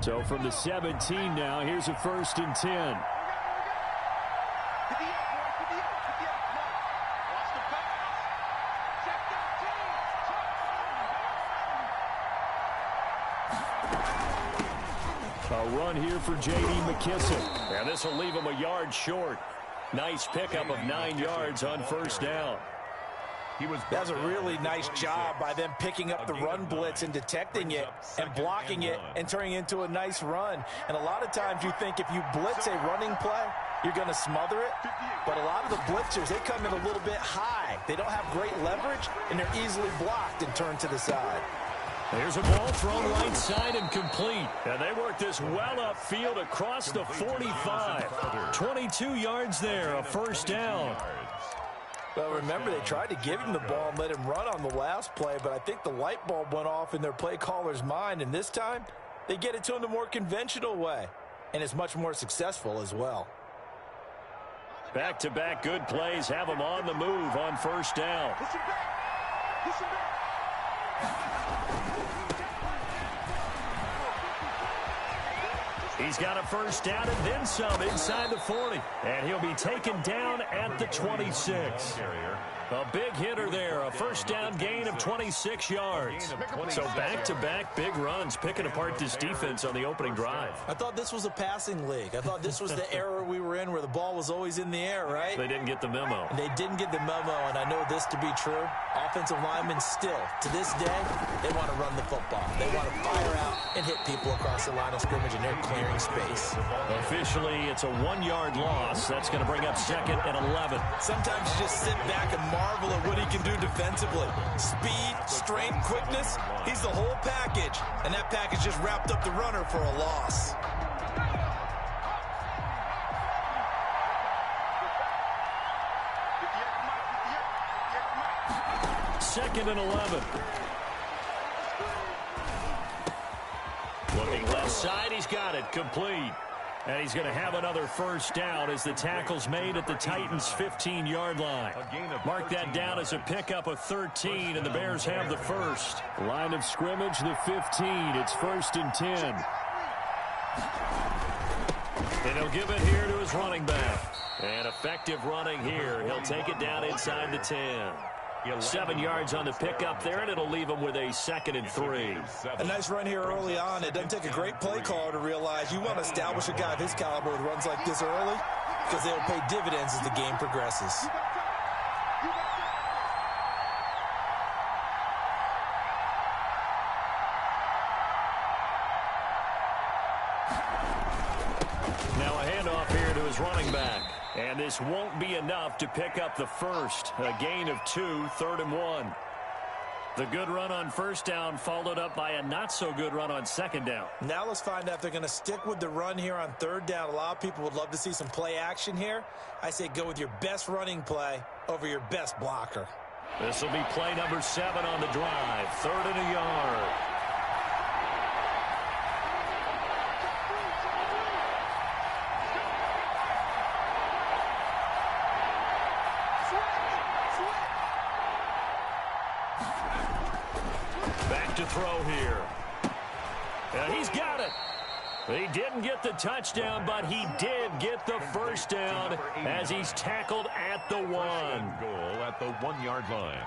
So from the 17 now, here's a 1st and 10. A run here for J.D. McKissic. And this will leave him a yard short. Nice pickup of 9 yards on 1st down. That's a really nice job by them picking up the run blitz and detecting it and blocking it and turning it into a nice run. And a lot of times you think if you blitz a running play, you're going to smother it. But a lot of the blitzers, they come in a little bit high. They don't have great leverage, and they're easily blocked and turned to the side. There's a ball thrown right side and complete. And they work this well upfield across the 45. 22 yards there, a 1st down. Well, remember, they tried to give him the ball and let him run on the last play, but I think the light bulb went off in their play caller's mind, and this time they get it to him the more conventional way, and it's much more successful as well. Back-to-back good plays have him on the move on 1st down. He's got a 1st down and then some inside the 40. And he'll be taken down at the 26. A big hitter there, a 1st down gain of 26 yards. So back-to-back big runs, picking apart this defense on the opening drive. I thought this was a passing league. I thought this was the era we were in where the ball was always in the air, right? They didn't get the memo. And they didn't get the memo, and I know this to be true. Offensive linemen still, to this day, they want to run the football. They want to fire out and hit people across the line of scrimmage, and they're clearing space. Officially, it's a 1-yard loss. That's going to bring up 2nd and 11. Sometimes you just sit back and marvel at what he can do defensively. Speed, strength, quickness, he's the whole package. And that package just wrapped up the runner for a loss. Second and 11. Looking left side, he's got it, complete. And he's going to have another 1st down as the tackle's made at the Titans' 15-yard line. Mark that down as a pickup of 13, and the Bears have the 1st. Line of scrimmage, the 15. It's 1st and 10. And he'll give it here to his running back. And effective running here. He'll take it down inside the 10. 7 yards on the pickup there, and it'll leave him with a 2nd and 3. A nice run here early on. It doesn't take a great play caller to realize you want to establish a guy of his caliber with runs like this early because they'll pay dividends as the game progresses. Now a handoff here to his running back. And this won't be enough to pick up the 1st. A gain of 2, 3rd and 1. The good run on 1st down followed up by a not-so-good run on 2nd down. Now let's find out if they're going to stick with the run here on 3rd down. A lot of people would love to see some play action here. I say go with your best running play over your best blocker. This will be play number 7 on the drive. 3rd and a yard. Back to throw here. And he's got it. He didn't get the touchdown, but he did get the 1st down as he's tackled at the 1. Goal at the 1-yard line.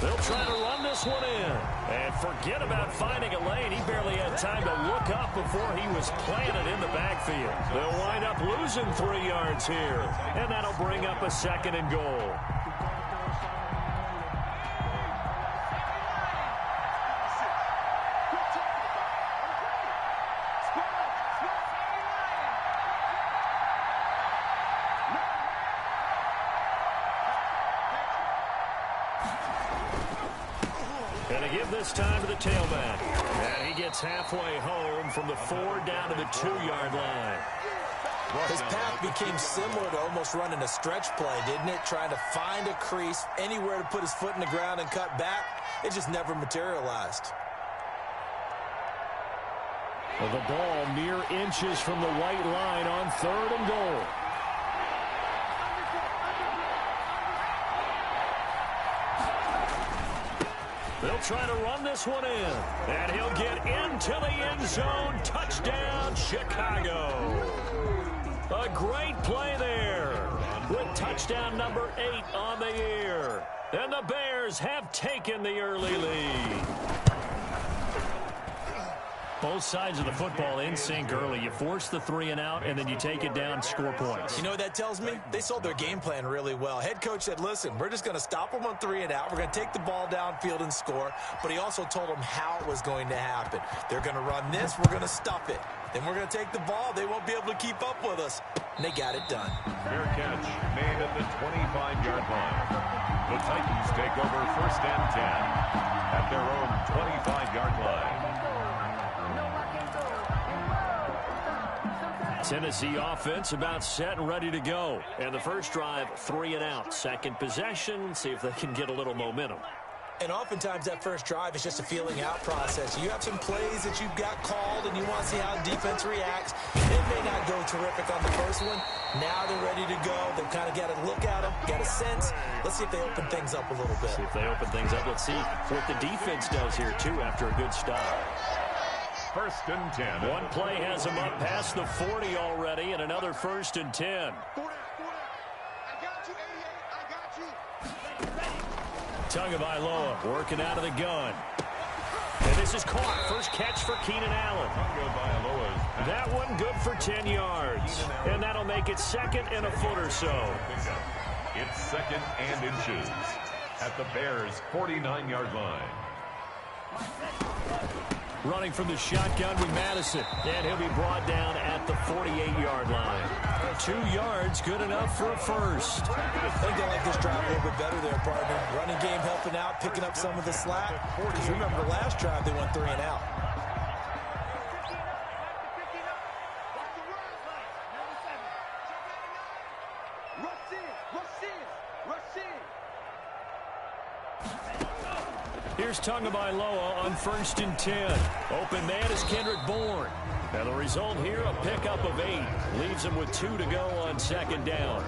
They'll try to run this one in. And forget about finding a lane. He barely had time to look up before he was planted in the backfield. They'll wind up losing 3 yards here. And that'll bring up a 2nd and goal. And they give this time to the tailback. And he gets halfway home from the 4 down to the 2-yard line. His path became similar to almost running a stretch play, didn't it? Trying to find a crease, anywhere to put his foot in the ground and cut back. It just never materialized. Well, the ball mere inches from the white line on 3rd and goal. They'll try to run this one in. And he'll get into the end zone. Touchdown, Chicago. A great play there with touchdown number 8 on the year. And the Bears have taken the early lead. Both sides of the football in sync early. You force the 3 and out, and then you take it down, score points. You know what that tells me? They sold their game plan really well. Head coach said, listen, we're just going to stop them on 3 and out. We're going to take the ball downfield and score. But he also told them how it was going to happen. They're going to run this. We're going to stuff it. Then we're going to take the ball. They won't be able to keep up with us. And they got it done. Fair catch made at the 25-yard line. The Titans take over 1st and 10 at their own 25-yard line. Tennessee offense about set and ready to go. And the first drive, 3 and out. Second possession, see if they can get a little momentum. And oftentimes that first drive is just a feeling out process. You have some plays that you've got called and you want to see how the defense reacts. It may not go terrific on the first one. Now they're ready to go. They've kind of got to look at them, get a sense. Let's see if they open things up a little bit. See if they open things up. Let's see what the defense does here, too, after a good start. 1st and 10. One play has them up past the 40 already, and another 1st and 10. Tagovailoa working out of the gun. And this is caught. First catch for Keenan Allen. That one good for 10 yards. And that'll make it 2nd and a foot or so. It's 2nd and inches at the Bears' 49-yard line. Running from the shotgun with Madison. And he'll be brought down at the 48-yard line. 2 yards, good enough for a first. I think they like this drive a little bit better there, partner. Running game helping out, picking up some of the slack. Because remember the last drive, they went 3 and out. Here's Tagovailoa on 1st and 10. Open man is Kendrick Bourne. And the result here, a pickup of 8. Leaves him with 2 to go on 2nd down.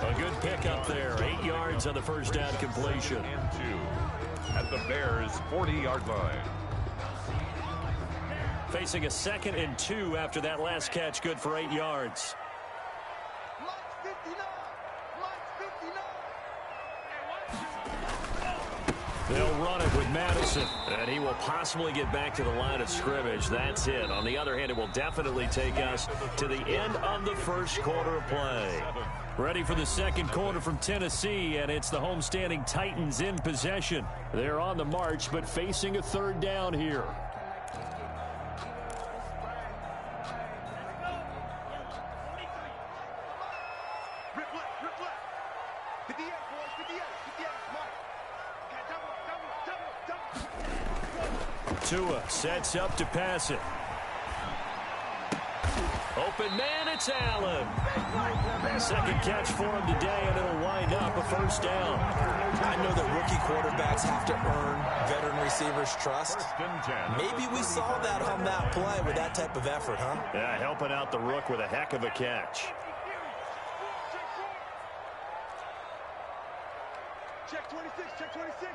A good pickup there. 8 yards on the first down completion. And 2 at the Bears' 40-yard line. Facing a 2nd and 2 after that last catch, good for 8 yards. They'll run it with Madison, and he will possibly get back to the line of scrimmage. That's it. On the other hand, it will definitely take us to the end of the first quarter of play. Ready for the second quarter from Tennessee, and it's the homestanding Titans in possession. They're on the march, but facing a 3rd down here. Tua sets up to pass it. Open man, it's Allen. Second catch for him today, and it'll wind up a first down. I know that rookie quarterbacks have to earn veteran receivers' trust. Maybe we saw that on that play with that type of effort, huh? Yeah, helping out the rook with a heck of a catch. Check 26, check 26.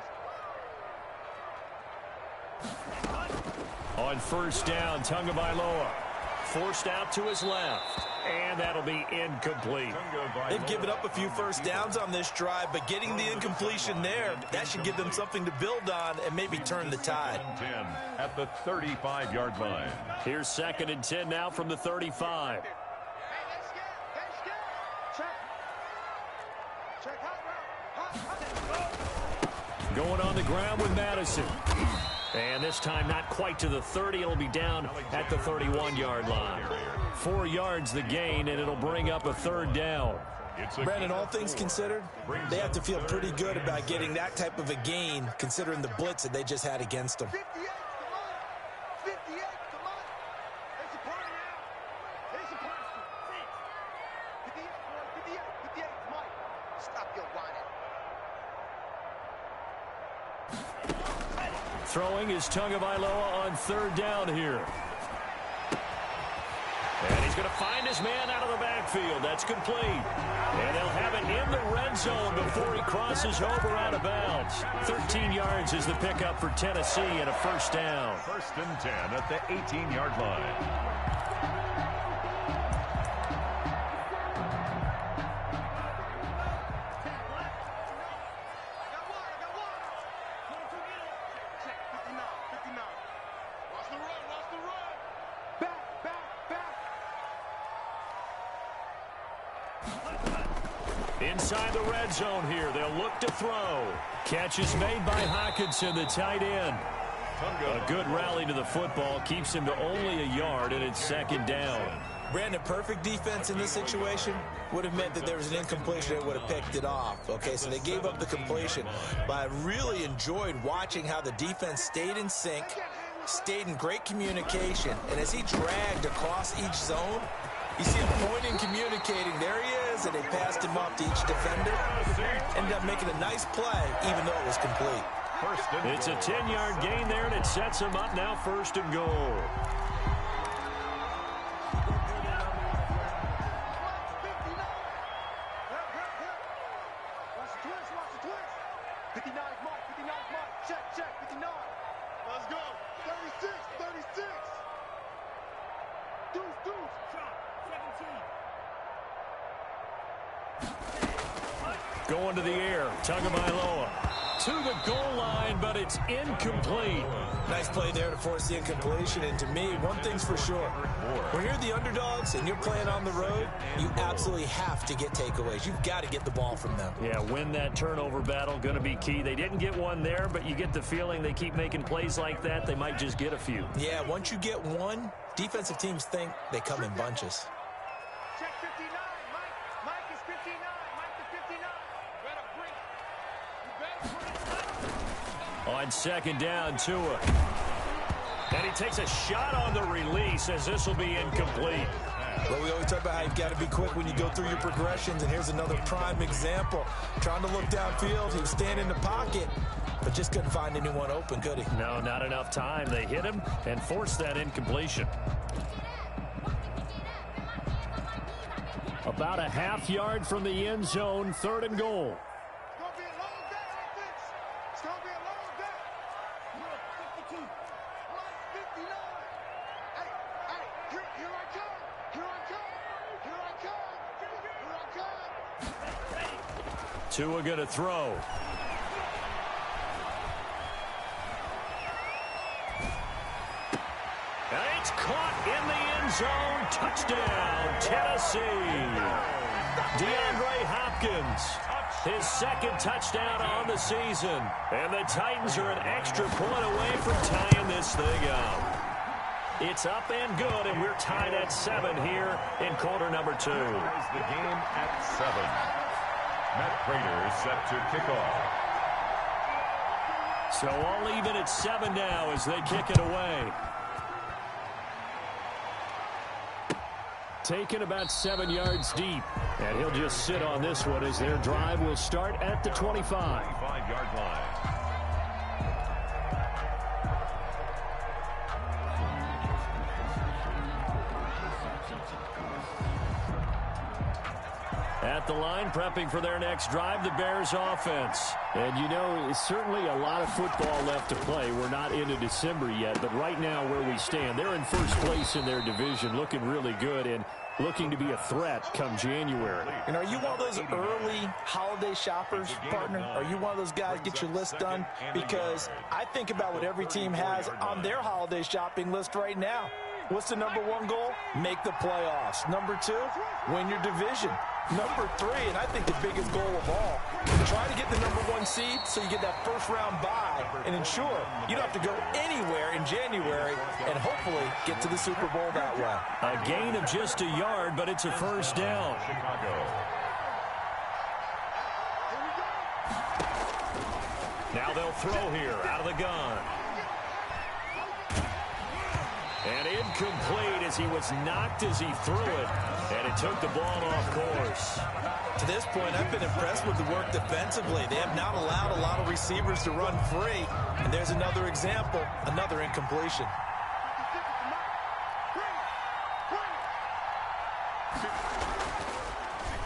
On first down, Tagovailoa forced out to his left, and that'll be incomplete. They've given up a few first downs on this drive, but getting the incompletion there, that should give them something to build on and maybe turn the tide. 10 at the 35-yard line. Here's 2nd and 10 now from the 35. Going on the ground with Madison. And this time not quite to the 30. It'll be down at the 31-yard line. 4 yards the gain, and it'll bring up a 3rd down. Brandon, all things considered, they have to feel pretty good about getting that type of a gain considering the blitz that they just had against them. Throwing is Tagovailoa on third down here. And he's going to find his man out of the backfield. That's complete. And they'll have it in the red zone before he crosses over out of bounds. 13 yards is the pickup for Tennessee and a first down. 1st and 10 at the 18-yard line. Inside the red zone here, they'll look to throw. Catch is made by Hockenson, the tight end. A good rally to the football keeps him to only a yard, and it's 2nd down. Brandon, perfect defense in this situation would have meant that there was an incompletion that would have picked it off. Okay, so they gave up the completion. But I really enjoyed watching how the defense stayed in sync, stayed in great communication, and as he dragged across each zone, you see him pointing, communicating. There he is, and they passed him off to each defender. Ended up making a nice play, even though it was complete. It's a 10-yard gain there, and it sets him up now 1st and goal. Going to the air, Tagovailoa to the goal line, but it's incomplete. Nice play there to force the incompletion, and to me, one thing's for sure. When you're the underdogs and you're playing on the road, you absolutely have to get takeaways. You've got to get the ball from them. Yeah, win that turnover battle, going to be key. They didn't get one there, but you get the feeling they keep making plays like that, they might just get a few. Yeah, once you get one, defensive teams think they come in bunches. Check 59, Mike. Mike is 59. Mike is 59. On 2nd down, Tua. And he takes a shot on the release as this will be incomplete. Well, we always talk about how you've got to be quick when you go through your progressions, and here's another prime example. Trying to look downfield, he was standing in the pocket, but just couldn't find anyone open, could he? No, not enough time. They hit him and forced that incompletion. About a half yard from the end zone, 3rd and goal. Tua going to throw. And it's caught in the end zone. Touchdown, Tennessee. DeAndre Hopkins, his 2nd touchdown on the season. And the Titans are an extra point away from tying this thing up. It's up and good, and we're tied at 7 here in quarter number 2. The game at 7. Matt Prater set to kick off. So all even at 7 now as they kick it away. Taken about 7 yards deep. And he'll just sit on this one as their drive will start at the 25. 25-yard line. At the line, prepping for their next drive, the Bears offense. And, you know, it's certainly a lot of football left to play. We're not into December yet, but right now where we stand, they're in first place in their division, looking really good and looking to be a threat come January. And are you one of those early holiday shoppers, partner? Are you one of those guys get your list done? Because I think about what every team has on their holiday shopping list right now. What's the number 1 goal? Make the playoffs. Number 2, win your division. Number 3, and I think the biggest goal of all, try to get the number 1 seed so you get that first-round bye and ensure you don't have to go anywhere in January and hopefully get to the Super Bowl that way. A gain of just a yard, but it's a first down. Chicago. Now they'll throw here out of the gun. And incomplete as he was knocked as he threw it, and it took the ball off course. To this point, I've been impressed with the work defensively. They have not allowed a lot of receivers to run free, and there's another example, another incompletion.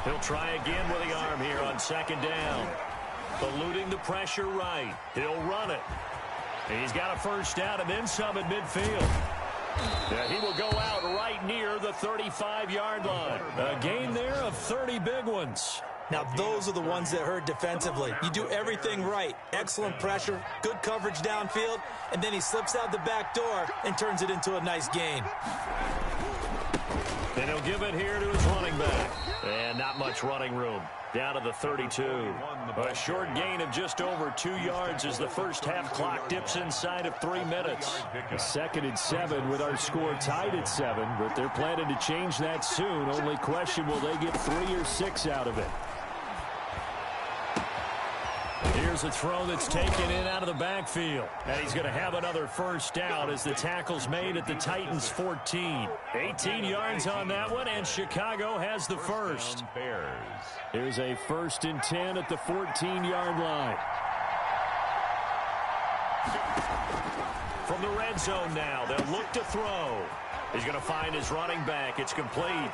He'll try again with the arm here on second down. Eluding the pressure right. He'll run it. And he's got a first down and then some at midfield. He will go out right near the 35-yard line. A gain there of 30 big ones. Now, those are the ones that hurt defensively. You do everything right. Excellent pressure, good coverage downfield, and then he slips out the back door and turns it into a nice gain. And he'll give it here to his running back. And not much running room. Down to the 32. A short gain of just over 2 yards as the first half clock dips inside of 3 minutes. A 2nd and 7 with our score tied at 7, but they're planning to change that soon. Only question, will they get 3 or 6 out of it? Here's a throw that's taken in out of the backfield. And he's going to have another first down as the tackle's made at the Titans' 14. 18 yards on that one, and Chicago has the first. Here's a 1st and 10 at the 14-yard line. From the red zone now, they'll look to throw. He's going to find his running back. It's complete.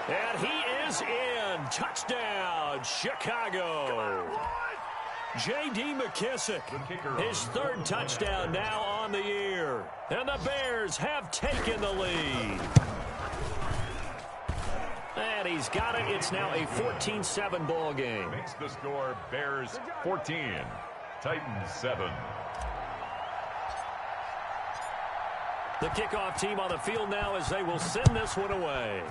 And he is in. Touchdown, Chicago. J.D. McKissic, his 3rd touchdown now on the year. And the Bears have taken the lead. And he's got it. It's now a 14-7 ball game. Makes the score Bears 14, Titans 7. The kickoff team on the field now as they will send this one away.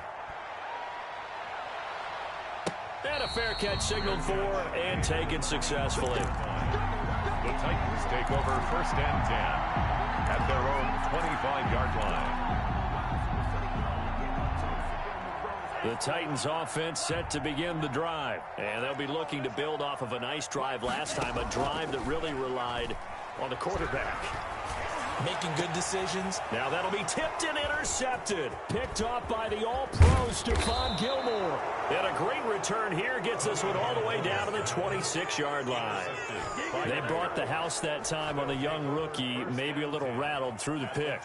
And a fair catch signaled for and taken successfully. The Titans take over 1st and 10 at their own 25-yard line. The Titans offense set to begin the drive. And they'll be looking to build off of a nice drive last time, a drive that really relied on the quarterback. Making good decisions. Now that'll be tipped and intercepted. Picked off by the all-pro Stephon Gilmore. And a great return here gets this one all the way down to the 26-yard line. They brought the house that time on the young rookie, maybe a little rattled through the pick.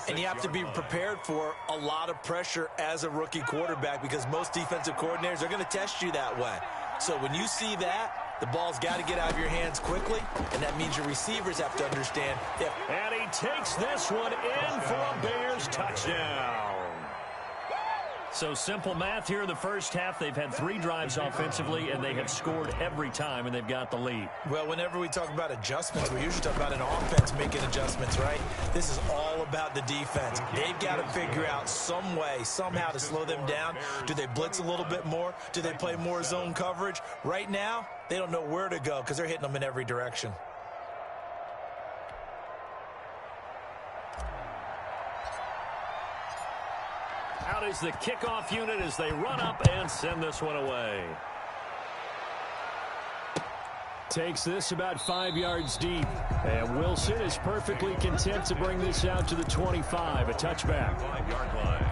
And you have to be prepared for a lot of pressure as a rookie quarterback because most defensive coordinators are going to test you that way. So when you see that, the ball's got to get out of your hands quickly, and that means your receivers have to understand. And he takes this one in for a Bears touchdown. So simple math here in the first half. They've had 3 drives offensively, and they have scored every time, and they've got the lead. Well, whenever we talk about adjustments, we usually talk about an offense making adjustments, right? This is all about the defense. They've got to figure out some way, somehow to slow them down. Do they blitz a little bit more? Do they play more zone coverage? Right now, they don't know where to go because they're hitting them in every direction. Out is the kickoff unit as they run up and send this one away. Takes this about 5 yards deep. And Wilson is perfectly content to bring this out to the 25, a touchback. 5-yard line.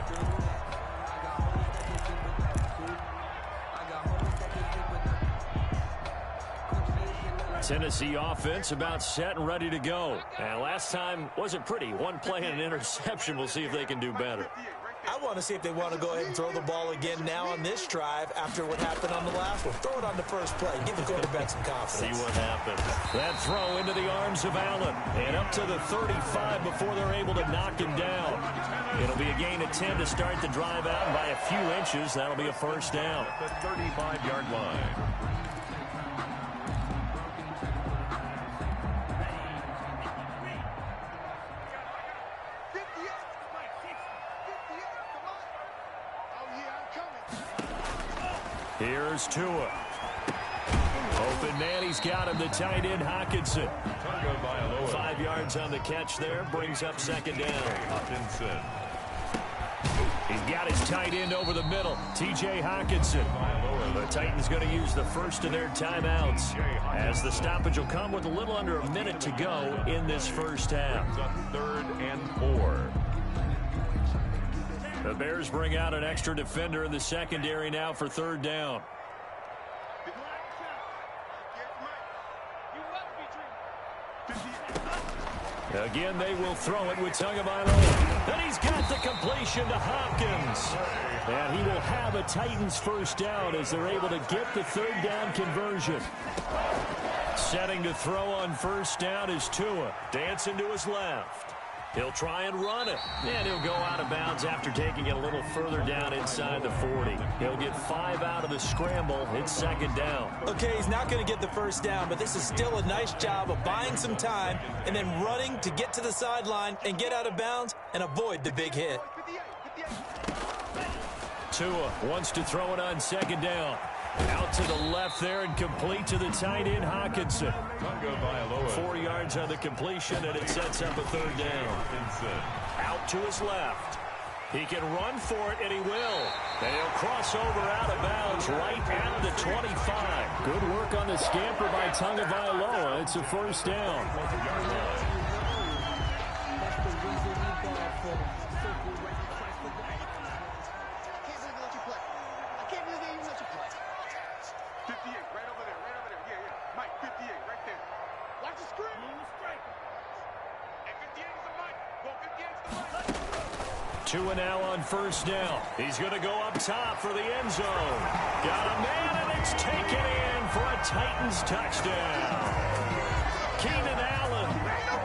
Tennessee offense about set and ready to go. And last time wasn't pretty. One play and an interception. We'll see if they can do better. I want to see if they want to go ahead and throw the ball again now on this drive after what happened on the last one. Throw it on the first play. Give the quarterback some confidence. See what happens. That throw into the arms of Allen. And up to the 35 before they're able to knock him down. It'll be a gain of 10 to start the drive out. And by a few inches, that'll be a first down. The 35-yard line. Here's Tua. Open man, he's got him, the tight end, Hockenson. 5 yards on the catch there, brings up second down. Hockenson. He's got his tight end over the middle, T.J. Hockenson. The Titans going to use the first of their timeouts as the stoppage will come with a little under a minute to go in this first half. 3rd and 4. The Bears bring out an extra defender in the secondary now for third down. Again, they will throw it with Tagovailoa. And he's got the completion to Hopkins. And he will have a Titans first down as they're able to get the third down conversion. Setting to throw on first down is Tua. Dancing to his left. He'll try and run it. And he'll go out of bounds after taking it a little further down inside the 40. He'll get 5 out of the scramble. It's second down. Okay, he's not going to get the first down, but this is still a nice job of buying some time and then running to get to the sideline and get out of bounds and avoid the big hit. Tua wants to throw it on second down. Out to the left there and complete to the tight end, Hockenson. 4 yards on the completion, and it sets up a third down. Out to his left. He can run for it, and he will. And he'll cross over out of bounds right at the 25. Good work on the scamper by Tagovailoa. It's a first down. Tua now on first down. He's going to go up top for the end zone. Got a man, and it's taken in for a Titans touchdown. Keenan Allen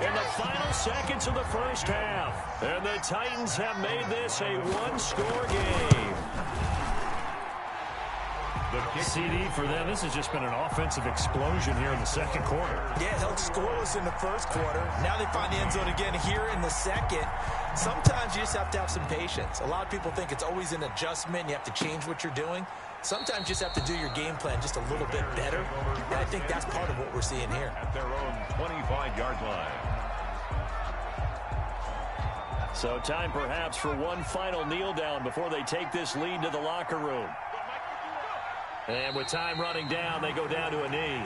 in the final seconds of the first half. And the Titans have made this a one-score game. CD for them. This has just been an offensive explosion here in the second quarter. Yeah, held scoreless in the first quarter. Now they find the end zone again here in the second. Sometimes you just have to have some patience. A lot of people think it's always an adjustment. You have to change what you're doing. Sometimes you just have to do your game plan just a little bit better. And I think that's part of what we're seeing here. At their own 25-yard line. So time perhaps for one final kneel down before they take this lead to the locker room. And with time running down, they go down to a knee.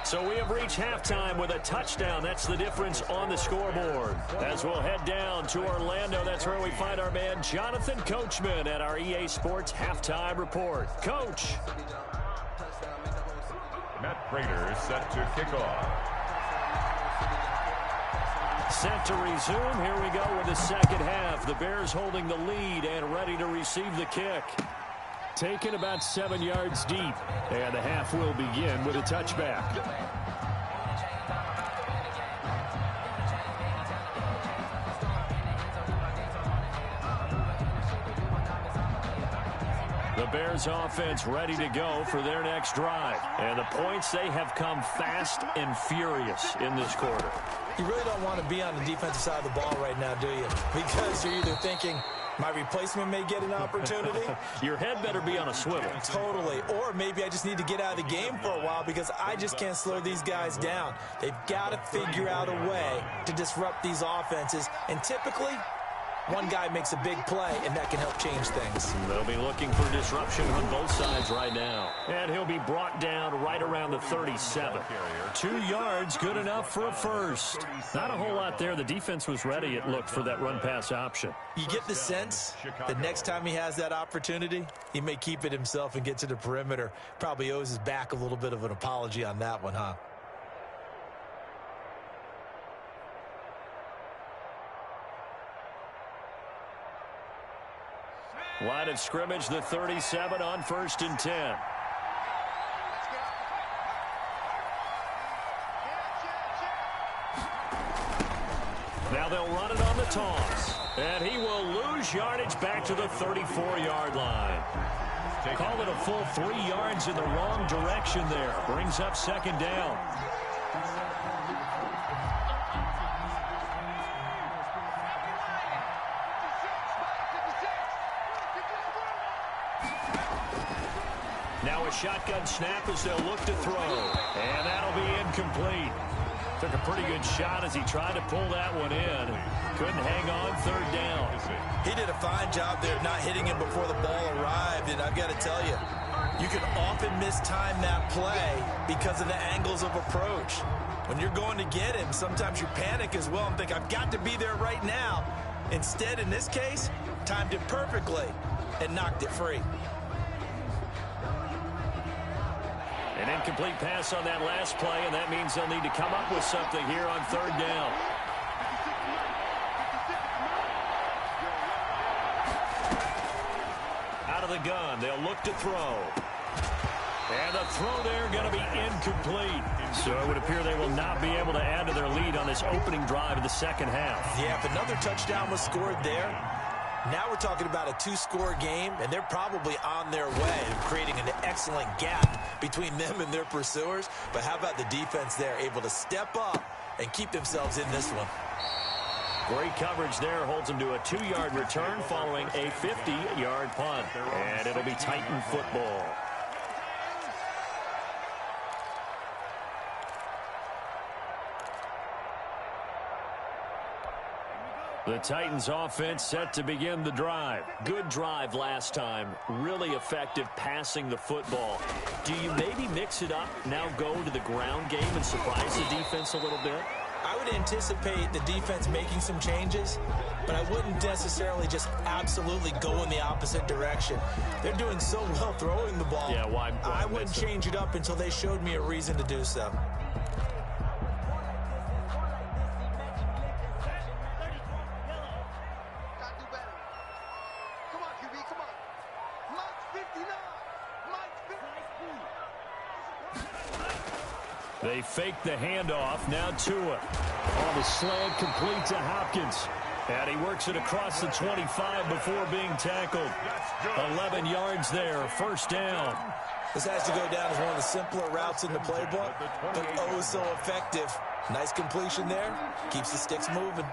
So we have reached halftime with a touchdown. That's the difference on the scoreboard. As we'll head down to Orlando, that's where we find our man Jonathan Coachman at our EA Sports Halftime Report. Coach. Matt Prater set to kick off. Set to resume. Here we go with the second half. The Bears holding the lead and ready to receive the kick. Taken about 7 yards deep. And the half will begin with a touchback. The Bears offense ready to go for their next drive. And the points, they have come fast and furious in this quarter. You really don't want to be on the defensive side of the ball right now, do you? Because you're either thinking, my replacement may get an opportunity. Your head better be on a swivel. Totally. Or maybe I just need to get out of the game for a while because I just can't slow these guys down. They've got to figure out a way to disrupt these offenses. And typically, one guy makes a big play, and that can help change things. They'll be looking for disruption on both sides right now. And he'll be brought down right around the 37. 2 yards, good enough for a first. Not a whole lot there. The defense was ready, it looked, for that run-pass option. You get the sense that next time he has that opportunity, he may keep it himself and get to the perimeter. Probably owes his back a little bit of an apology on that one, huh? Line of scrimmage, the 37 on 1st and 10. Now they'll run it on the toss. And he will lose yardage back to the 34-yard line. Call it a full 3 yards in the wrong direction there. Brings up second down. Now a shotgun snap as they'll look to throw. And that'll be incomplete. Took a pretty good shot as he tried to pull that one in. Couldn't hang on, third down. He did a fine job there of not hitting him before the ball arrived. And I've got to tell you, you can often mistime that play because of the angles of approach. When you're going to get him, sometimes you panic as well and think, I've got to be there right now. Instead, in this case, timed it perfectly and knocked it free. An incomplete pass on that last play, and that means they'll need to come up with something here on third down. Out of the gun, they'll look to throw. And the throw there going to be incomplete. So it would appear they will not be able to add to their lead on this opening drive of the second half. Yeah, if another touchdown was scored there, now we're talking about a two-score game, and they're probably on their way to creating an excellent gap between them and their pursuers. But how about the defense there, able to step up and keep themselves in this one? Great coverage there, holds them to a 2-yard return following a 50-yard punt. And it'll be Titan football. The Titans offense set to begin the drive. Good drive last time. Really effective passing the football. Do you maybe mix it up, now go to the ground game and surprise the defense a little bit? I would anticipate the defense making some changes, but I wouldn't necessarily just absolutely go in the opposite direction. They're doing so well throwing the ball. Yeah, why I wouldn't change it up until they showed me a reason to do so. They fake the handoff. Now Tua. On the slant, complete to Hopkins. And he works it across the 25 before being tackled. 11 yards there, first down. This has to go down as one of the simpler routes in the playbook, but oh so effective. Nice completion there. Keeps the sticks moving.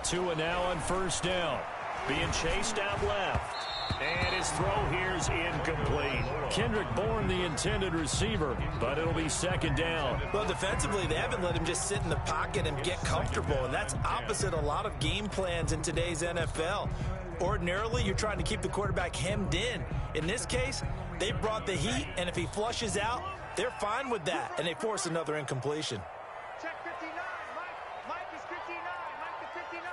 Tua now on first down. Being chased out left. And his throw here's incomplete. Kendrick Bourne, the intended receiver, but it'll be second down. Well, defensively, they haven't let him just sit in the pocket and get comfortable, and that's opposite a lot of game plans in today's NFL. Ordinarily, you're trying to keep the quarterback hemmed in. In this case, they brought the heat, and if he flushes out, they're fine with that, and they force another incompletion. Check 59, Mike. Mike is 59. Mike is 59.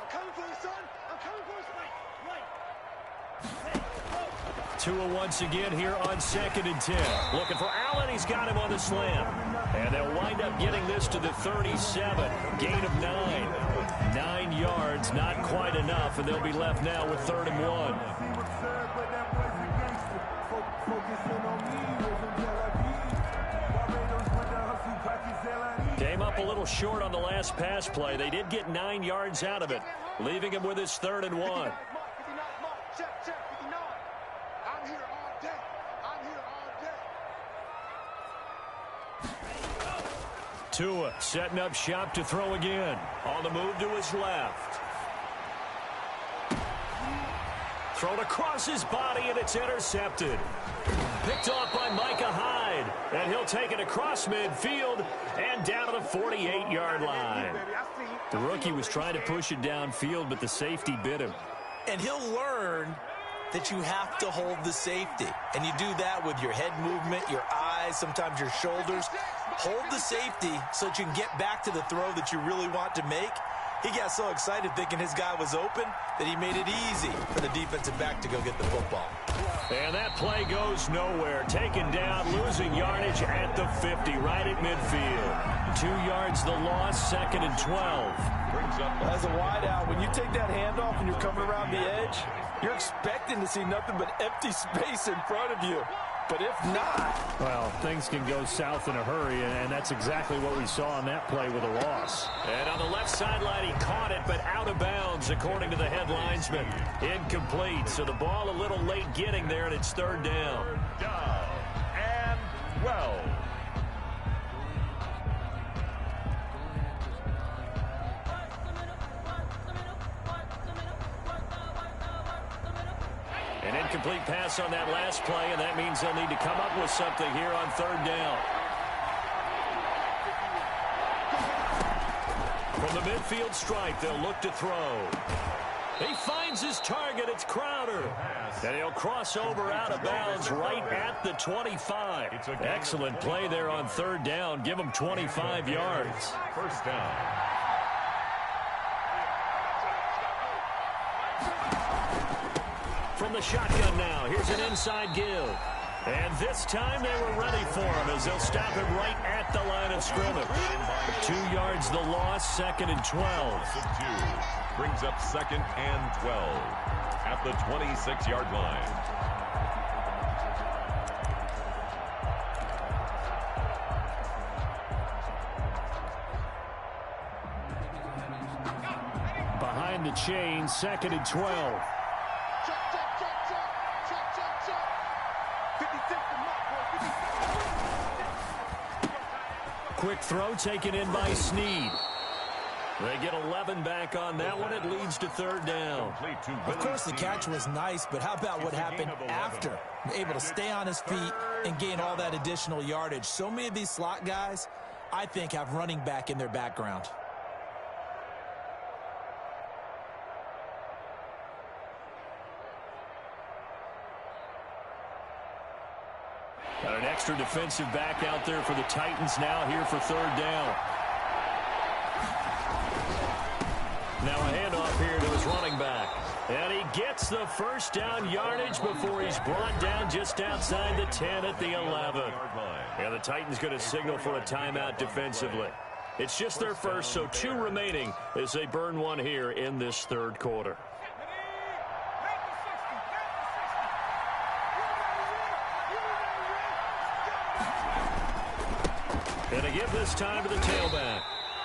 I'm coming for you, son. I'm coming for you, Mike. Right. Tua once again here on 2nd and 10. Looking for Allen. He's got him on the slam. And they'll wind up getting this to the 37. Gain of 9. 9 yards, not quite enough, and they'll be left now with 3rd and 1. Came up a little short on the last pass play. They did get 9 yards out of it, leaving him with his 3rd and 1. 59, Mark. Check, 59. I'm here all day. I'm here all day. Tua setting up shop to throw again. On the move to his left. Thrown across his body, and it's intercepted. Picked off by Micah Hyde. And he'll take it across midfield and down to the 48-yard line. The rookie was trying to push it downfield, but the safety bit him. And he'll learn that you have to hold the safety. And you do that with your head movement, your eyes, sometimes your shoulders. Hold the safety so that you can get back to the throw that you really want to make. He got so excited thinking his guy was open that he made it easy for the defensive back to go get the football. And that play goes nowhere. Taken down, losing yardage at the 50, right at midfield. 2 yards the loss, 2nd and 12. As a wideout, when you take that handoff and you're coming around the edge, you're expecting to see nothing but empty space in front of you. But if not, well, things can go south in a hurry, and that's exactly what we saw on that play with a loss. And on the left sideline, he caught it, but out of bounds, according to the head linesman. Incomplete, so the ball a little late getting there, and it's 3rd down. Down and 12. An incomplete pass on that last play, and that means they'll need to come up with something here on 3rd down. From the midfield stripe, they'll look to throw. He finds his target. It's Crowder. And he'll cross over out of bounds right at the 25. Excellent play there on third down. Give him 25 yards. First down. From the shotgun now, here's an inside give. And this time they were ready for him as they'll stop him right at the line of scrimmage. 2 yards the loss, 2nd and 12. Brings up 2nd and 12 at the 26-yard line. Behind the chain, 2nd and 12. Quick throw taken in by Snead. They get 11 back on that one. It leads to third down. Of course, the catch was nice, but how about what happened after? Able to stay on his feet and gain all that additional yardage. So many of these slot guys, I think, have running back in their background. Got an extra defensive back out there for the Titans now here for third down. Now a handoff here to his running back. And he gets the first down yardage before he's brought down just outside the 10 at the 11. And the Titans going to signal for a timeout defensively. It's just their first, so 2 remaining as they burn one here in this third quarter. And a give this time to the tailback.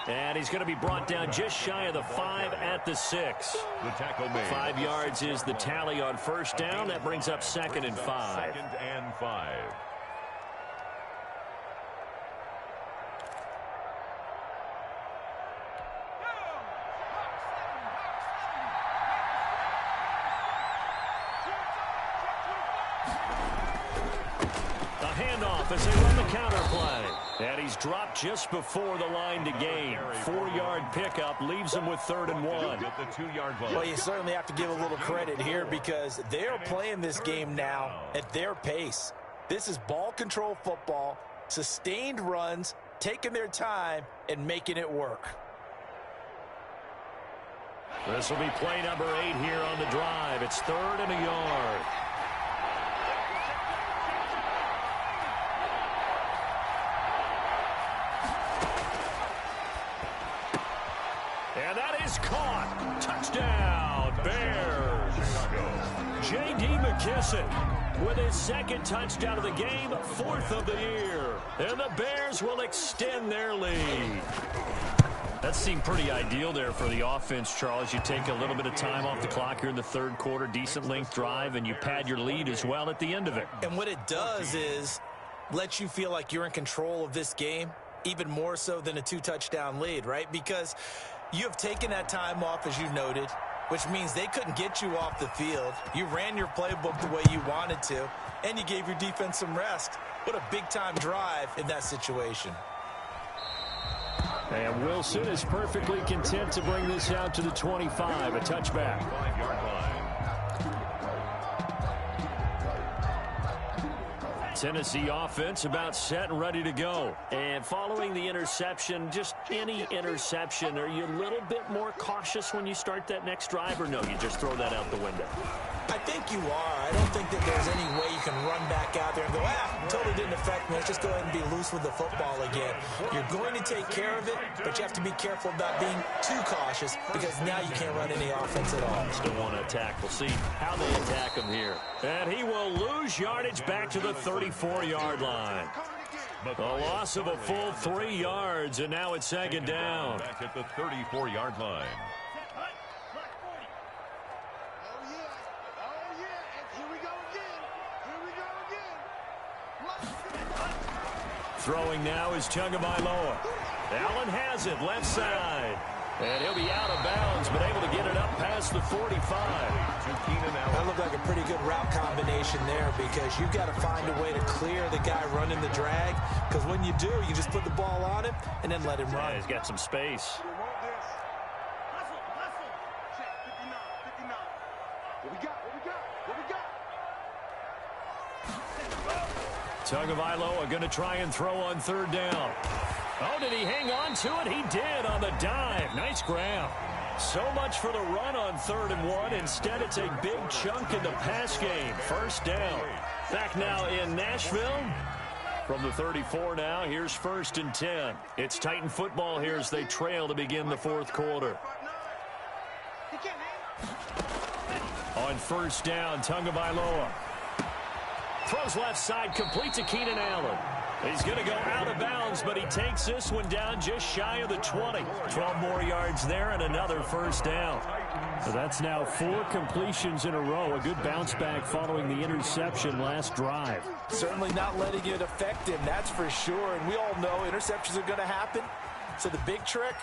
And he's going to be brought down just shy of the 5 at the 6. The tackle made. 5 yards is the tally on first down. That brings up 2nd and 5. 2nd and 5. A handoff as they run the counter play. And he's dropped just before the line to gain. 4-yard pickup leaves him with 3rd and 1. At the 2-yard line. Well, you certainly have to give a little credit here because they're playing this game now at their pace. This is ball control football, sustained runs, taking their time, and making it work. This will be play number 8 here on the drive. It's 3rd and a yard. And that is caught. Touchdown, Bears. J.D. McKissic with his 2nd touchdown of the game, 4th of the year. And the Bears will extend their lead. That seemed pretty ideal there for the offense, Charles. You take a little bit of time off the clock here in the third quarter, decent length drive, and you pad your lead as well at the end of it. And what it does is let you feel like you're in control of this game, even more so than a 2-touchdown lead, right? Because you have taken that time off, as you noted, which means they couldn't get you off the field. You ran your playbook the way you wanted to, and you gave your defense some rest. What a big-time drive in that situation. And Wilson is perfectly content to bring this out to the 25, a touchback. 5-yard line. Tennessee offense about set and ready to go. And following the interception, just any interception, are you a little bit more cautious when you start that next drive, or no, you just throw that out the window? I think you are. I don't think that there's any way you can run back out there and go, totally didn't affect me. Let's just go ahead and be loose with the football again. You're going to take care of it, but you have to be careful about being too cautious because now you can't run any offense at all. Still want to attack. We'll see how they attack him here. And he will lose yardage back to the 34-yard line. A loss of a full 3 yards, and now it's 2nd down. Back at the 34-yard line. Throwing now is Tagovailoa. Allen has it, left side. And he'll be out of bounds, but able to get it up past the 45. That looked like a pretty good route combination there because you've got to find a way to clear the guy running the drag. Because when you do, you just put the ball on him and then let him run. Yeah, he's got some space. What we got? What we got? What we got? Tagovailoa going to try and throw on third down. Oh, did he hang on to it? He did on the dive. Nice grab. So much for the run on 3rd and 1. Instead, it's a big chunk in the pass game. First down. Back now in Nashville. From the 34 now, here's 1st and 10. It's Titan football here as they trail to begin the 4th quarter. On 1st down, Tagovailoa throws left side, complete to Keenan Allen. He's going to go out of bounds, but he takes this one down just shy of the 20. 12 more yards there and another first down. So that's now 4 completions in a row. A good bounce back following the interception last drive. Certainly not letting it affect him, that's for sure. And we all know interceptions are going to happen. So the big trick,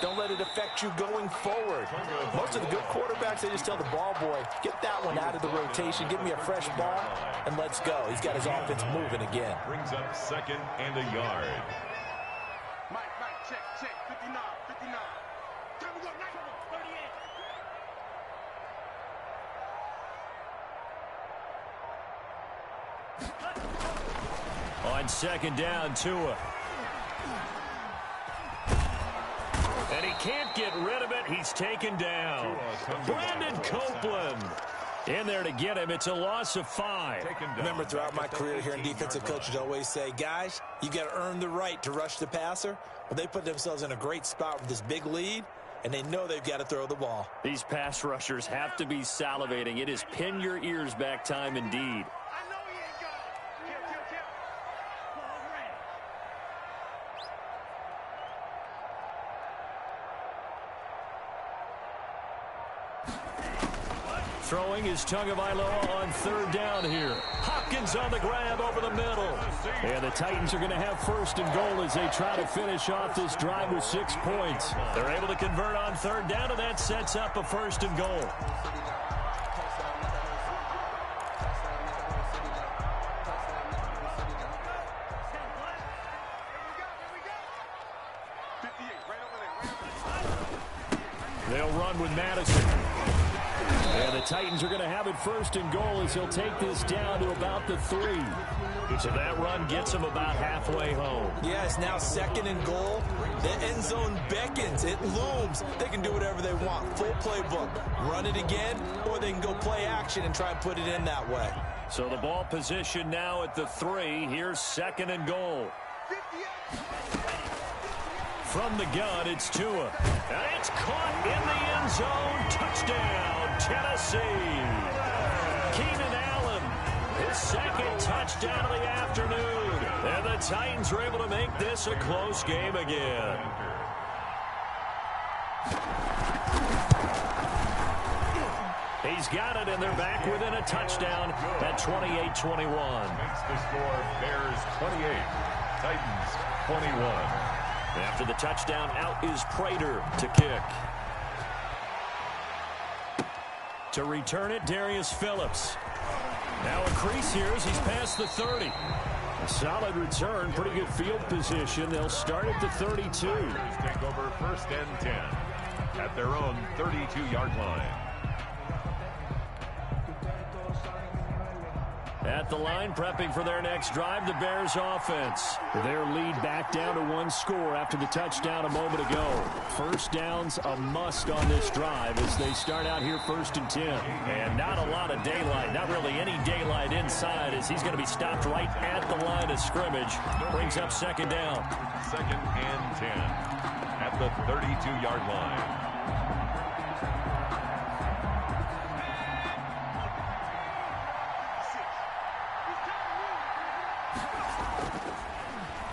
don't let it affect you going forward. Most of the good quarterbacks, they just tell the ball boy, get that one out of the rotation, give me a fresh ball, and let's go. He's got his offense moving again. Brings up 2nd and a yard. Mike, check, 59. Time to go, 38. On 2nd down, Tua. And he can't get rid of it. He's taken down. Brandon Copeland in there to get him. It's a loss of 5. Remember, throughout my career here in defensive coaches always say, guys, you got to earn the right to rush the passer. Well, they put themselves in a great spot with this big lead, and they know they've got to throw the ball. These pass rushers have to be salivating. It is pin your ears back time indeed. Throwing is Tagovailoa on 3rd down here. Hopkins on the grab over the middle. And the Titans are going to have 1st and goal as they try to finish off this drive with 6 points. They're able to convert on 3rd down, and that sets up a 1st and goal. They'll run with Madison. And the Titans are going to have it 1st and goal as he'll take this down to about the 3. So that run gets him about halfway home. Yeah, it's now 2nd and goal. The end zone beckons. It looms. They can do whatever they want. Full playbook. Run it again, or they can go play action and try and put it in that way. So the ball position now at the 3. Here's 2nd and goal. From the gun, it's Tua. And it's caught in the end zone. Touchdown, Tennessee. Keenan Allen, his 2nd touchdown of the afternoon. And the Titans are able to make this a close game again. He's got it, and they're back within a touchdown at 28-21. Makes the score Bears 28, Titans 21. After the touchdown, out is Prater to kick. To return it, Darius Phillips. Now a crease here as he's past the 30. A solid return, pretty good field position. They'll start at the 32. Take over 1st and 10 at their own 32-yard line. At the line, prepping for their next drive, the Bears offense. Their lead back down to 1 score after the touchdown a moment ago. 1st down's a must on this drive as they start out here 1st and 10. And not a lot of daylight, not really any daylight inside as he's going to be stopped right at the line of scrimmage. Brings up 2nd down. 2nd and 10 at the 32-yard line.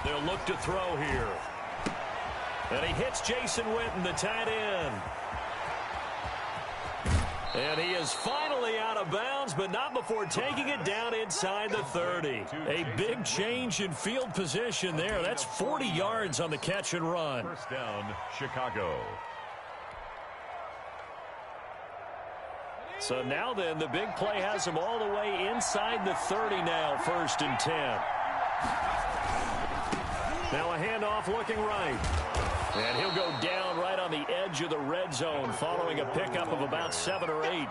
They'll look to throw here. And he hits Jason Witten, the tight end. And he is finally out of bounds, but not before taking it down inside the 30. A big change in field position there. That's 40 yards on the catch and run. 1st down, Chicago. So now then, the big play has him all the way inside the 30 now, 1st and 10. Now a handoff looking right. And he'll go down right on the edge of the red zone following a pickup of about 7 or 8.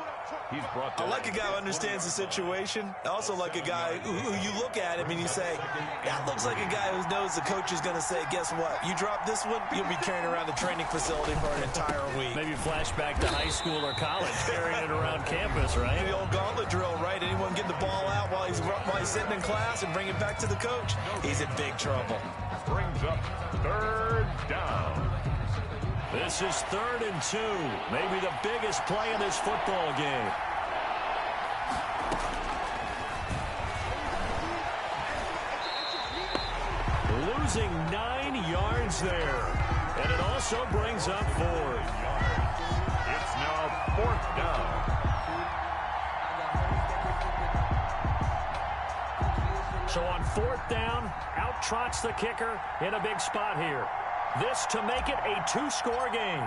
I like a guy who understands the situation. I also like a guy who you look at him and you say, that looks like a guy who knows the coach is going to say, guess what? You drop this one, you'll be carrying around the training facility for an entire week. Maybe flashback to high school or college, carrying it around campus, right? The old gauntlet drill, right? Anyone get the ball out while he's sitting in class and bring it back to the coach? He's in big trouble. Brings up 3rd down. This is 3rd and 2. Maybe the biggest play in this football game. Losing 9 yards there. And it also brings up 4th. It's now 4th down. So on 4th down, out trots the kicker in a big spot here. This to make it a 2-score game.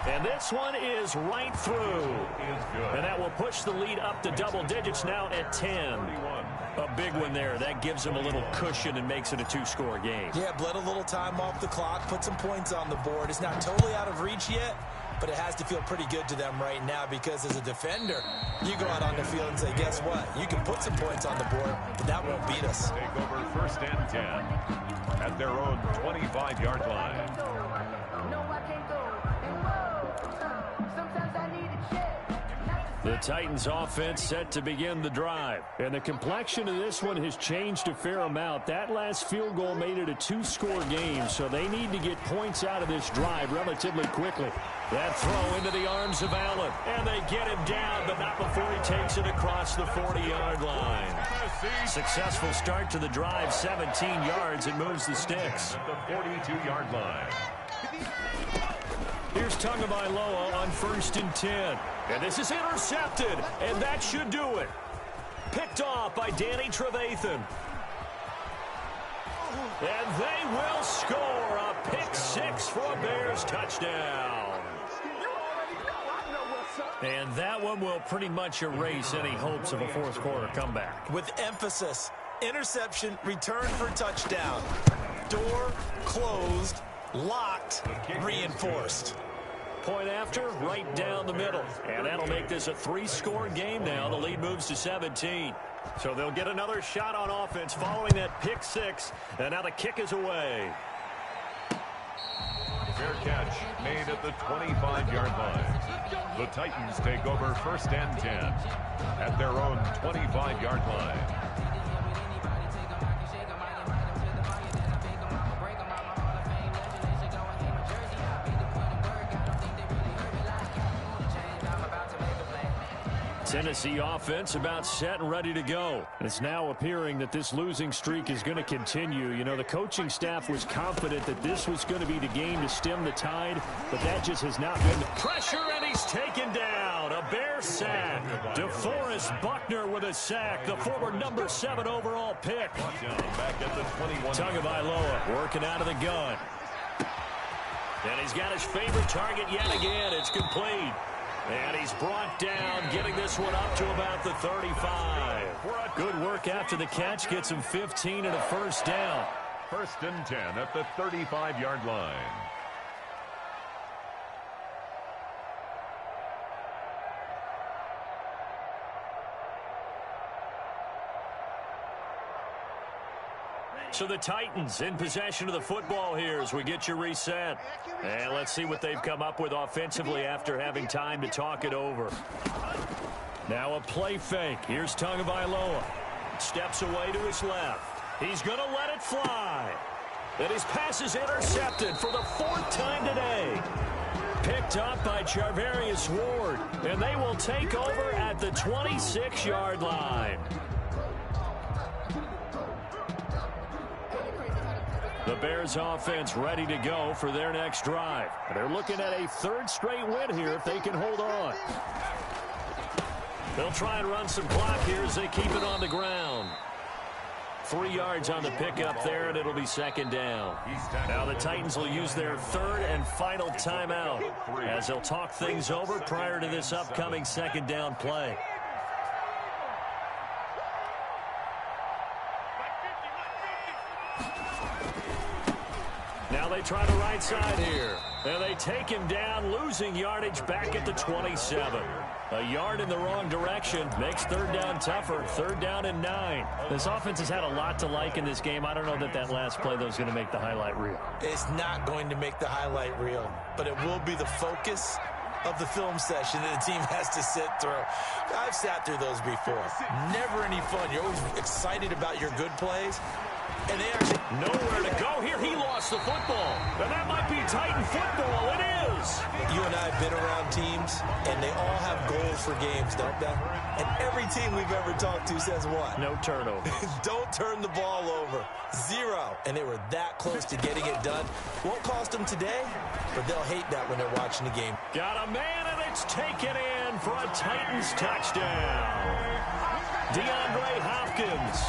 And this one is right through. And that will push the lead up to double digits now at 10. A big one there. That gives them a little cushion and makes it a 2-score game. Yeah, bled a little time off the clock, put some points on the board. It's not totally out of reach yet, but it has to feel pretty good to them right now because as a defender, you go out on the field and say, guess what? You can put some points on the board, but that won't beat us. Take over 1st and 10 at their own 25-yard line. No, I can't go. And whoa, sometimes I need a check. The Titans offense set to begin the drive. And the complexion of this one has changed a fair amount. That last field goal made it a 2-score game, so they need to get points out of this drive relatively quickly. That throw into the arms of Allen. And they get him down, but not before he takes it across the 40-yard line. Successful start to the drive, 17 yards. It moves the sticks. At the 42-yard line. Here's Tagovailoa on 1st and 10. And this is intercepted, and that should do it. Picked off by Danny Trevathan. And they will score a pick 6 for a Bears touchdown. And that one will pretty much erase any hopes of a 4th quarter comeback. With emphasis, interception, return for touchdown. Door closed, locked, reinforced. Point after, right down the middle. And that'll make this a 3-score game now. The lead moves to 17. So they'll get another shot on offense following that pick 6. And now the kick is away. Fair catch made at the 25-yard line. The Titans take over 1st and 10 at their own 25-yard line. Tennessee offense about set and ready to go. It's now appearing that this losing streak is going to continue. You know, the coaching staff was confident that this was going to be the game to stem the tide, but that just has not been. Pressure, and he's taken down. A Bear sack. DeForest Buckner with a sack, the former number 7 overall pick. Back at the 21. Tagovailoa working out of the gun. And he's got his favorite target yet again. It's complete. And he's brought down, getting this one up to about the 35. Good work after the catch. Gets him 15 and a 1st down. 1st and 10 at the 35-yard line. So the Titans in possession of the football here as we get you reset. And let's see what they've come up with offensively after having time to talk it over. Now a play fake. Here's Tagovailoa. Steps away to his left. He's going to let it fly. And his pass is intercepted for the 4th time today. Picked up by Charvarius Ward. And they will take over at the 26-yard line. The Bears offense ready to go for their next drive. They're looking at a 3rd straight win here if they can hold on. They'll try and run some clock here as they keep it on the ground. 3 yards on the pickup there, and it'll be 2nd down. Now the Titans will use their 3rd and final timeout as they'll talk things over prior to this upcoming 2nd down play. Now they try the right side here. And they take him down, losing yardage back at the 27. A yard in the wrong direction makes third down tougher. Third down and 9. This offense has had a lot to like in this game. I don't know that last play, though, is going to make the highlight reel. It's not going to make the highlight reel, but it will be the focus of the film session that the team has to sit through. I've sat through those before. Never any fun. You're always excited about your good plays. And they actually nowhere to go here. He lost the football. And that might be Titan football. It is. You and I have been around teams, and they all have goals for games, don't they? And every team we've ever talked to says what? No turnover. Don't turn the ball over. 0. And they were that close to getting it done. Won't cost them today, but they'll hate that when they're watching the game. Got a man, and it's taken in for a Titans touchdown. DeAndre Hopkins,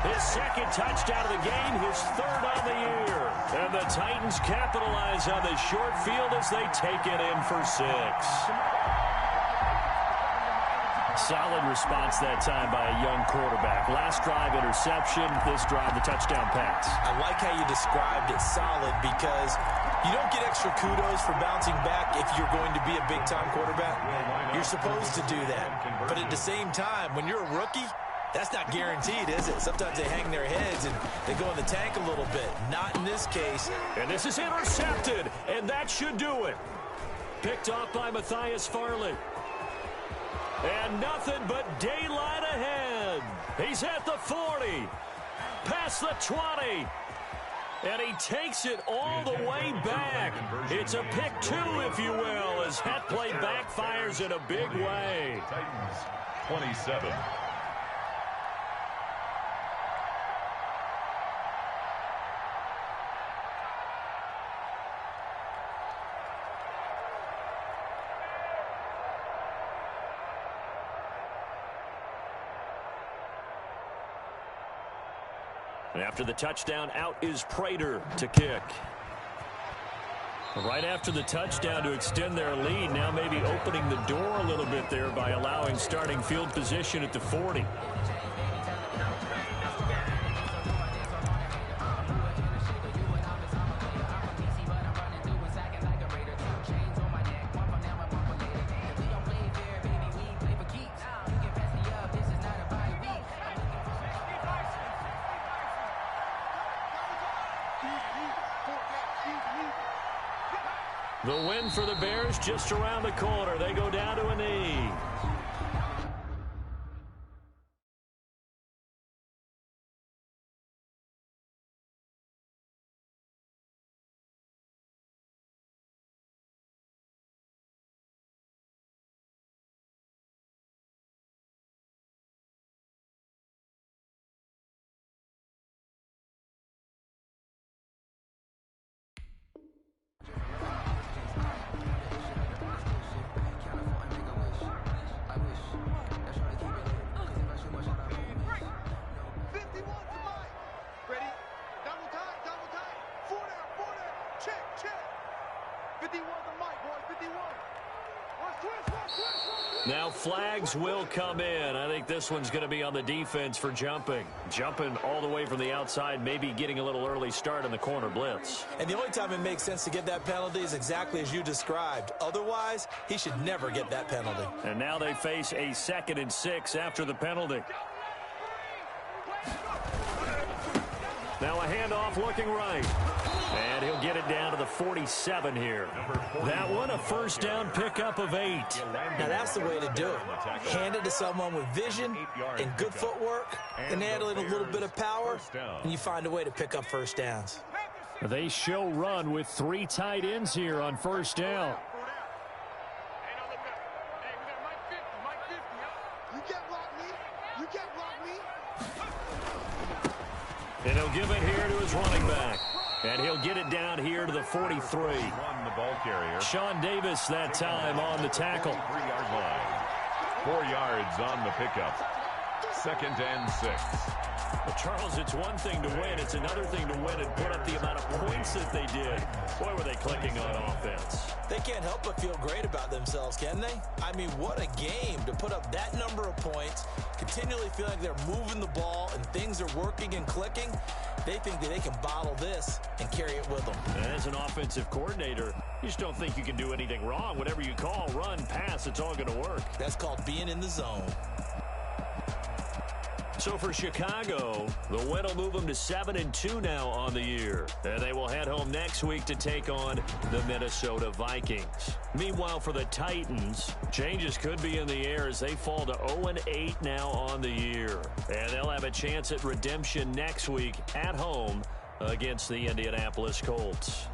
his second touchdown of the game, his third on the year. And the Titans capitalize on the short field as they take it in for 6. Solid response that time by a young quarterback. Last drive, interception. This drive, the touchdown pass. I like how you described it, solid, because you don't get extra kudos for bouncing back if you're going to be a big-time quarterback. You're supposed to do that. But at the same time, when you're a rookie, that's not guaranteed, is it? Sometimes they hang their heads and they go in the tank a little bit. Not in this case. And this is intercepted, and that should do it. Picked off by Matthias Farley. And nothing but daylight ahead. He's at the 40, past the 20. And he takes it all the way back. It's a pick 2, if you will, as that play backfires in a big way. Titans 27. After the touchdown, out is Prater to kick. Right after the touchdown to extend their lead, now maybe opening the door a little bit there by allowing starting field position at the 40. The win for the Bears just around the corner. They go down to a knee. Now flags will come in. I think this one's going to be on the defense for jumping. Jumping all the way from the outside, maybe getting a little early start in the corner blitz. And the only time it makes sense to get that penalty is exactly as you described. Otherwise, he should never get that penalty. And now they face a 2nd and 6 after the penalty. Now a handoff looking right. And he'll get it down to the 47 here. That one, a first down pickup of 8. Now that's the way to do it. Hand it to someone with vision and good footwork, and add a little bit of power, and you find a way to pick up first downs. They show run with 3 tight ends here on first down. And he'll give it here to his running back. And he'll get it down here to the 43. The ball carrier. Sean Davis that time on the tackle. 3-yard line. 4 yards on the pickup. 2nd and 6. Well, Charles, it's one thing to win. It's another thing to win and put up the amount of points that they did. Boy, were they clicking on offense. They can't help but feel great about themselves, can they? I mean, what a game to put up that number of points, continually feel like they're moving the ball and things are working and clicking. They think that they can bottle this and carry it with them. As an offensive coordinator, you just don't think you can do anything wrong. Whatever you call, run, pass, it's all going to work. That's called being in the zone. So for Chicago, the win will move them to 7-2 now on the year. And they will head home next week to take on the Minnesota Vikings. Meanwhile, for the Titans, changes could be in the air as they fall to 0-8 now on the year. And they'll have a chance at redemption next week at home against the Indianapolis Colts.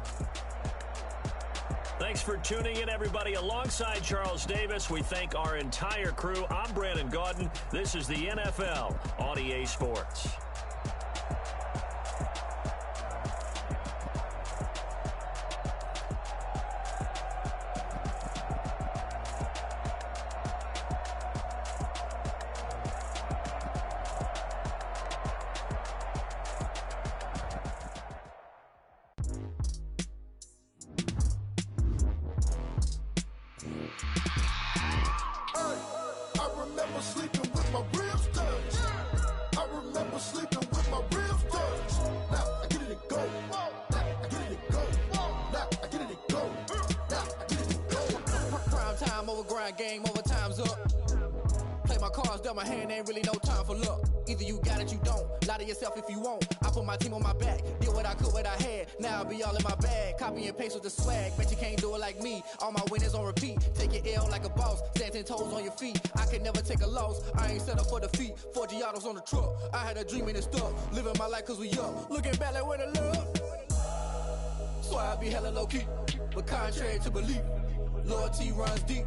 Thanks for tuning in, everybody. Alongside Charles Davis, we thank our entire crew. I'm Brandon Gaudin. This is the NFL on EA Sports. Game over, time's up. Play my cards, dealt my hand, ain't really no time for luck. Either you got it, you don't. Lie to yourself if you won't. I put my team on my back, did what I could, what I had. Now I'll be all in my bag, copy and paste with the swag. Bet you can't do it like me. All my winners on repeat. Take your L like a boss, stand 10 toes on your feet. I can never take a loss, I ain't set up for defeat. 4 Giottos on the truck, I had a dream and it stuck. Living my life cause we up, looking back like where the love. So I be hella low key, but contrary to belief, loyalty runs deep.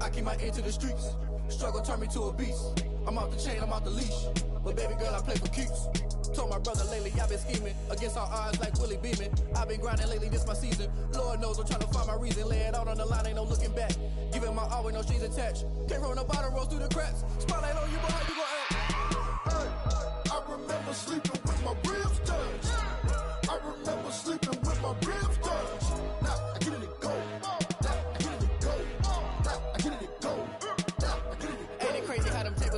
I keep my ear to the streets. Struggle turned me to a beast. I'm off the chain, I'm off the leash. But baby girl, I play for keeps. Told my brother lately, I've been scheming against all odds like Willie Beeman. I've been grinding lately, this my season. Lord knows I'm trying to find my reason. Lay it out on the line, ain't no looking back. Giving my all with no strings attached. Came from the bottom, rose through the cracks. Spotlight on you, but how you gon' act? Hey, I remember sleeping with my ribs touched. I remember sleeping with my ribs touched. Now I get it and go.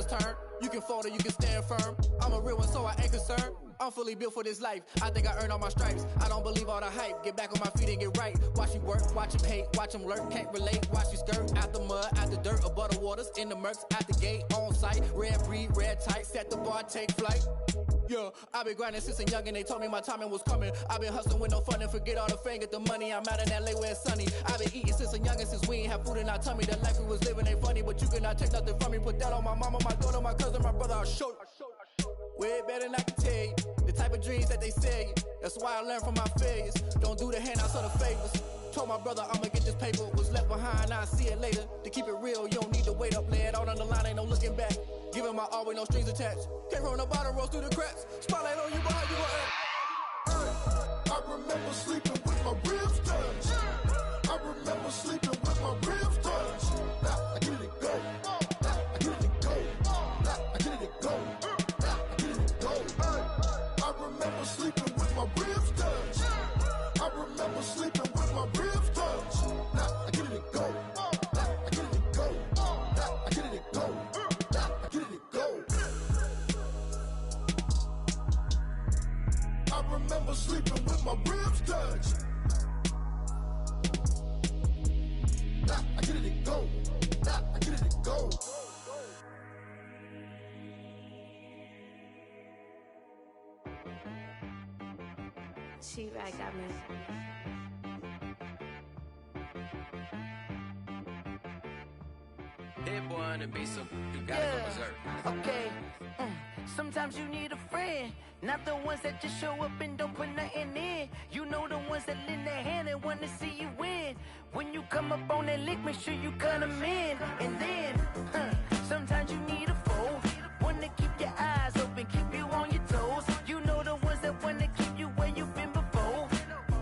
Turn. You can fold or you can stand firm. I'm a real one, so I ain't concerned. I'm fully built for this life. I think I earned all my stripes. I don't believe all the hype. Get back on my feet and get right. Watch you work, watch him hate, watch him lurk. Can't relate, watch you skirt. Out the mud, out the dirt, above the waters, in the murks, out the gate, on site. Red breed, red tight, set the bar, take flight. Yeah, I've been grinding since a young and they told me my timing was coming. I've been hustling with no fun and forget all the fame, get the money. I'm out in LA where it's sunny. I've been eating since a young and since we ain't have food in our tummy. The life we was living ain't funny, but you cannot take nothing from me. Put that on my mama, my daughter, my cousin, my brother, I'll show you. Way better than I can tell you. The type of dreams that they sell you. That's why I learned from my failures. Don't do the handouts or the favors. Told my brother I'ma get this paper. Was left behind, I'll see it later. To keep it real, you don't need to wait up. Lay it out on the line, ain't no looking back. Giving my all with no strings attached. Came from the bottom, rose through the cracks. Spotlight on you, but how you gon' act? I remember sleeping with my ribs touched. I remember sleeping with my ribs touched. Now I get it and go. Now I get it and go. Now I get it and go. Now I get it and go. I remember sleeping with my ribs touched. I remember sleeping with my ribs touched. Now I get it and go. Now I get it and go. Now I get it and go. Now I get it and go. I remember sleeping with my ribs touched. Now I get it and go. Now I get it and go. She-Rag got me. Hit boy on the beat, so you gotta go berserk. Okay. Sometimes you need a friend, not the ones that just show up and don't put nothing in. You know the ones that lend their hand and want to see you win. When you come up on that lick, make sure you cut them in. And then, sometimes you need a foe, one to keep your eyes open, keep you on your toes. You know the ones that want to keep you where you've been before.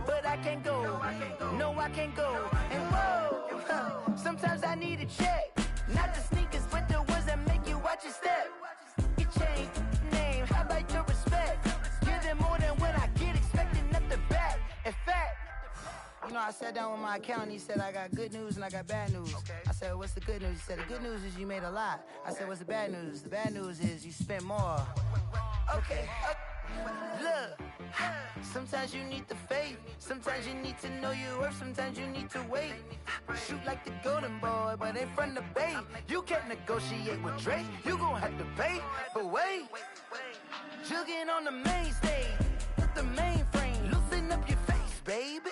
But I can't go, no I can't go. And whoa, sometimes I need a check. Not the sneakers, but the ones that make you watch your step. You change name, how about your respect? Give them more than what I get, expecting nothing back. In fact, you know, I sat down with my accountant, he said, I got good news and I got bad news. Okay. I said, what's the good news? He said, the good news is you made a lot. I said, what's the bad news? The bad news is you spent more. okay. Look, sometimes you need the faith. Sometimes you need to know your worth. Sometimes you need to wait. Shoot like the golden boy, but ain't from the bay. You can't negotiate with Drake. You gon' have to pay. But wait, jugging on the main stage with the mainframe. Loosen up your face, baby.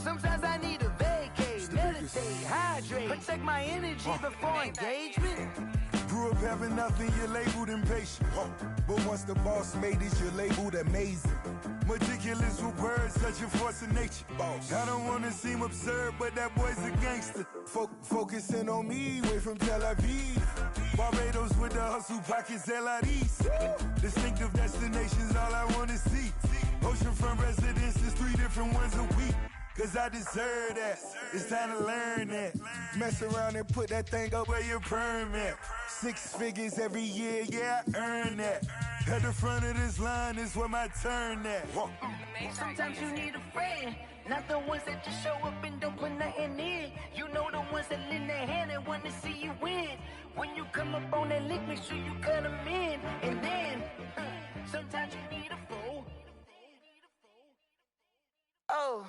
Sometimes I need a vacate, meditate, hydrate, protect my energy before engagement. Grew up having nothing, you're labeled impatient. But once the boss made it, you're labeled amazing. Meticulous with words, such a force of nature. I don't wanna seem absurd, but that boy's a gangster. Focusing on me, way from Tel Aviv. Barbados with the hustle pockets, LIDs. Distinctive destinations, all I wanna see. Oceanfront residences, 3 different ones a week. Cause I deserve that, it's time to learn that. Mess around and put that thing up where your permit. 6 figures every year, yeah, I earn that. At the front of this line is where my turn at. Sometimes you need a friend, not the ones that just show up and don't put nothing in. You know the ones that lend their hand and want to see you win. When you come up on that lick, make sure you cut them in. And then, sometimes you need a fool. Oh.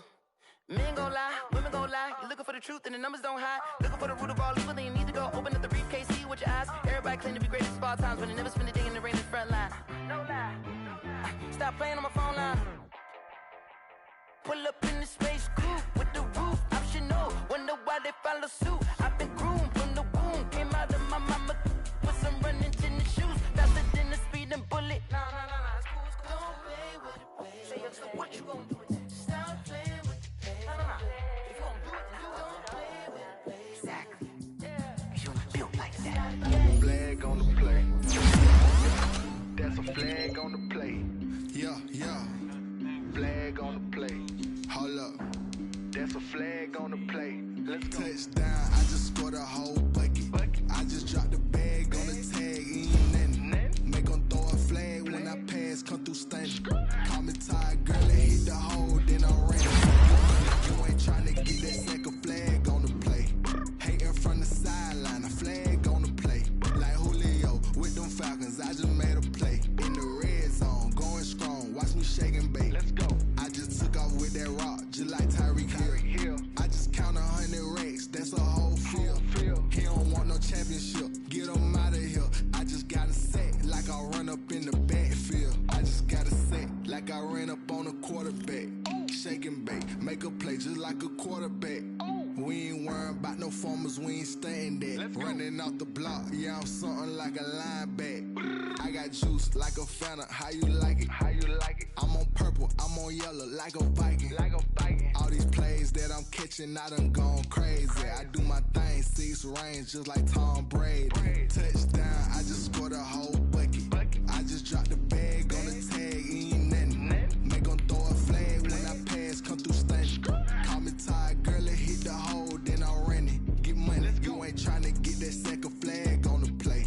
Men gon' lie, women gon' lie. You're looking for the truth and the numbers don't hide. Looking for the root of all evil, then you need to go open up the briefcase, see with your eyes. Everybody claim to be greatest of all times, but they never spend a day in the rain in the front line. No lie. Stop playing on my phone line. Pull up in the space coupe with the roof optional. Wonder why they follow suit. I've been groomed from the womb. Came out of my mama with some running tennis shoes. Faster than the speeding bullet. Nah, it's cool, it's cool. Don't play with it, baby. Say so what you gon' do with it? Stop playing with it. If you gon' do it, then don't play with it, baby. Exactly. Cause you built like that. Flag on the play. That's a flag on the play. Yeah. Flag on the play. Hold up. That's a flag on the play. Let's go. Touchdown, I just scored a whole bucket. I just dropped the bag on the tag, ain't nothing. Make 'em throw a flag when I pass, come through stunning. Call me tired, girl, and hit the hole, then I'm ready. You ain't tryna get that second flag on the play. Hating from the sideline, a flag on the play. Like Julio with them Falcons, I just made a play. In the red zone, going strong, watch me shake and bake. Let's go. I just took off with that rock, just like Tyreek Hill. I just count 100 racks, that's a whole field. He don't want no championship, get him out of here. I just got a set, like I run up in the backfield. I just got a set, like I ran up on a quarterback. Shake and bake, make a play just like a quarterback. We ain't worrying about no formers, we ain't staying there. Running off the block, yeah, I'm something like a linebacker. I got juice like a Fanta, how you like it? I'm on purple, I'm on yellow, like a Viking. All these plays that I'm catching, I done gone crazy. I do my thing, 6 range, just like Tom Brady. Touchdown, I just scored a whole bucket. I just dropped the bag on the tag, ain't nothing. Make 'em throw a flag when I pass, come through stunning. Call me tired, girl, and hit the hole, then I'm running. Get money, you ain't tryna get that second flag on the play.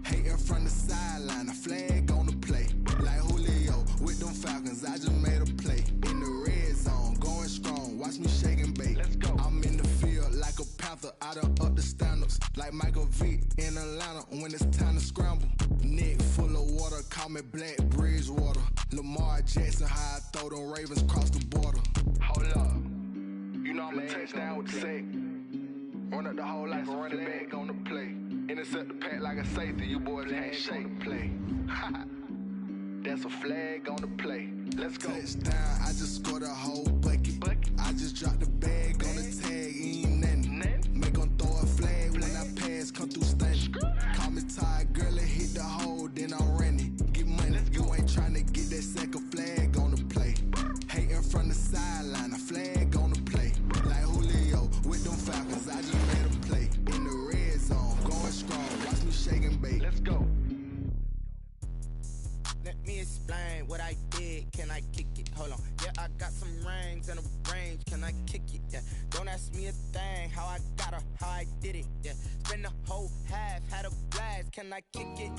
Hating from the sideline, a flag on the play. Like Julio with them Falcons, I just made a play. In the red zone, going strong, watch me shake and bake. Let's go. I'm in the field like a Panther, I done up the standards. Like Michael Vick in Atlanta when it's time to scramble. Neck full of water, call me Black Bridgewater. Lamar Jackson, how I throw them Ravens cross the border. Hold up. You know I'm a touchdown with the sack. Run up the whole life, run it back on the play. Intercept the pack like a safety, you boys ain't shake the play. That's a flag on the play. Let's go. Touchdown, I just scored a whole bucket. I just dropped the bag on the tag, ain't nothing. Make 'em throw a flag when I pass, come through stunning. Call me tired, girl, and hit the hole, then I'm running. Get money, you ain't tryna get that second flag on the play. Hating from the sideline, a flag on the play. Like Julio with them Falcons, I just made a play. In the red zone, going strong, watch me shake and bake. Let's go. Let me explain what I did, can I kick it? Hold on, yeah, I got some rings and a range, can I kick it? Yeah, don't ask me a thing, how I got her, how I did it? Yeah, spend the whole half, had a blast, can I kick it?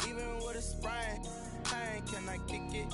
Even with a sprain, can I kick it?